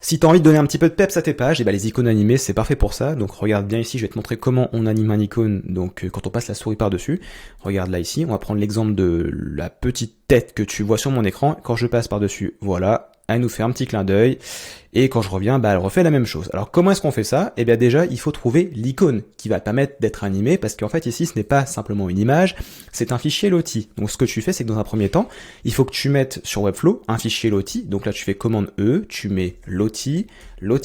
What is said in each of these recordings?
Si tu as envie de donner un petit peu de peps à tes pages, et ben les icônes animées, c'est parfait pour ça. Donc regarde bien ici, je vais te montrer comment on anime un icône. Donc quand on passe la souris par-dessus, regarde là ici, on va prendre l'exemple de la petite tête que tu vois sur mon écran. Quand je passe par-dessus, voilà, elle nous fait un petit clin d'œil. Et quand je reviens, elle refait la même chose. Alors comment est-ce qu'on fait ça? Eh bien déjà, il faut trouver l'icône qui va te permettre d'être animé, parce qu'en fait ici, ce n'est pas simplement une image, c'est un fichier Lottie. Donc ce que tu fais, c'est que dans un premier temps, il faut que tu mettes sur Webflow un fichier Lottie. Donc là, tu fais commande E, tu mets Lottie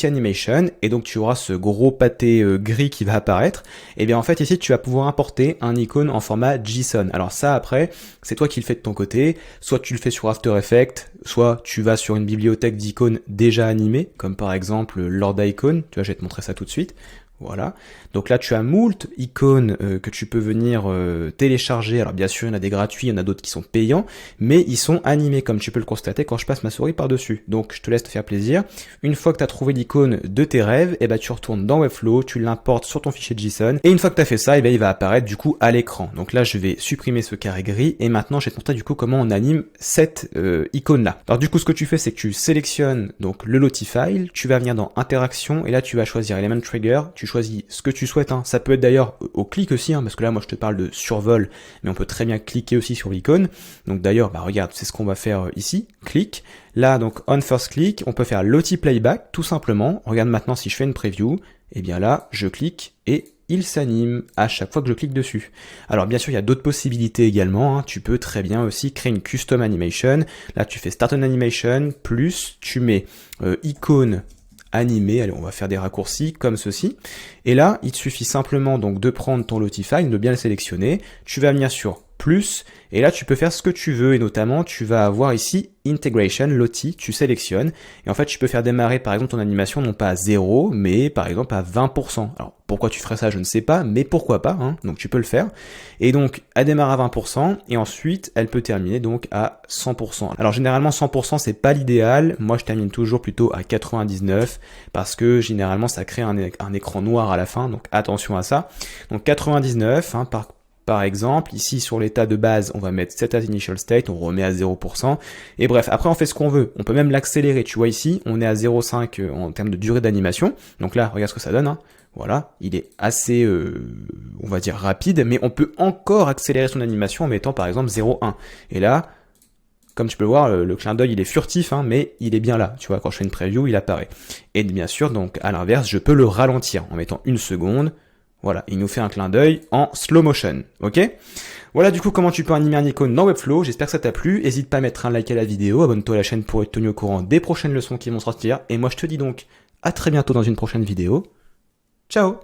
Animation, et donc tu auras ce gros pâté gris qui va apparaître. Et bien en fait ici, tu vas pouvoir importer un icône en format JSON. Alors ça, après, c'est toi qui le fais de ton côté. Soit tu le fais sur After Effects, soit tu vas sur une bibliothèque d'icônes déjà animées, comme par exemple Lord Icon, tu vois, je vais te montrer ça tout de suite. Voilà. Donc là, tu as moult icônes que tu peux venir télécharger. Alors bien sûr, il y en a des gratuits, il y en a d'autres qui sont payants, mais ils sont animés, comme tu peux le constater quand je passe ma souris par-dessus. Donc je te laisse te faire plaisir. Une fois que tu as trouvé l'icône de tes rêves, et ben tu retournes dans Webflow, tu l'importes sur ton fichier JSON, et une fois que tu as fait ça, et ben il va apparaître du coup à l'écran. Donc là, je vais supprimer ce carré gris, et maintenant je vais te montrer du coup comment on anime cette icône-là. Alors du coup, ce que tu fais, c'est que tu sélectionnes donc le Lottie file, tu vas venir dans Interaction, et là tu vas choisir Element Trigger, tu choisis ce que tu souhaites, hein. Ça peut être d'ailleurs au clic aussi, hein, parce que là moi je te parle de survol, mais on peut très bien cliquer aussi sur l'icône. Donc d'ailleurs, regarde, c'est ce qu'on va faire ici, clic. Là donc on first click, on peut faire Lottie playback tout simplement. Regarde maintenant si je fais une preview, et bien là je clique et il s'anime à chaque fois que je clique dessus. Alors bien sûr il y a d'autres possibilités également, hein. Tu peux très bien aussi créer une custom animation. Là tu fais start an animation, plus tu mets icône animé, allez on va faire des raccourcis comme ceci, et là il te suffit simplement donc de prendre ton Lottie file, de bien le sélectionner, tu vas venir sur plus, et là tu peux faire ce que tu veux, et notamment tu vas avoir ici Integration, Lottie, tu sélectionnes, et en fait tu peux faire démarrer par exemple ton animation non pas à 0, mais par exemple à 20%. Alors pourquoi tu ferais ça, je ne sais pas, mais pourquoi pas, hein, donc tu peux le faire. Et donc elle démarre à 20%, et ensuite elle peut terminer donc à 100%. Alors généralement 100% c'est pas l'idéal, moi je termine toujours plutôt à 99, parce que généralement ça crée un écran noir à la fin, donc attention à ça. Donc 99, hein, par exemple, ici sur l'état de base, on va mettre set as initial state, on remet à 0%, et bref, après on fait ce qu'on veut, on peut même l'accélérer, tu vois ici, on est à 0,5 en termes de durée d'animation, donc là, regarde ce que ça donne, hein. Voilà, il est assez, on va dire rapide, mais on peut encore accélérer son animation en mettant par exemple 0,1, et là, comme tu peux le voir, le clin d'œil il est furtif, hein, mais il est bien là, tu vois, quand je fais une preview, il apparaît. Et bien sûr, donc à l'inverse, je peux le ralentir en mettant 1 seconde. Voilà, il nous fait un clin d'œil en slow motion, ok? Voilà du coup comment tu peux animer un icône dans Webflow, j'espère que ça t'a plu, n'hésite pas à mettre un like à la vidéo, abonne-toi à la chaîne pour être tenu au courant des prochaines leçons qui vont sortir, et moi je te dis donc à très bientôt dans une prochaine vidéo, ciao!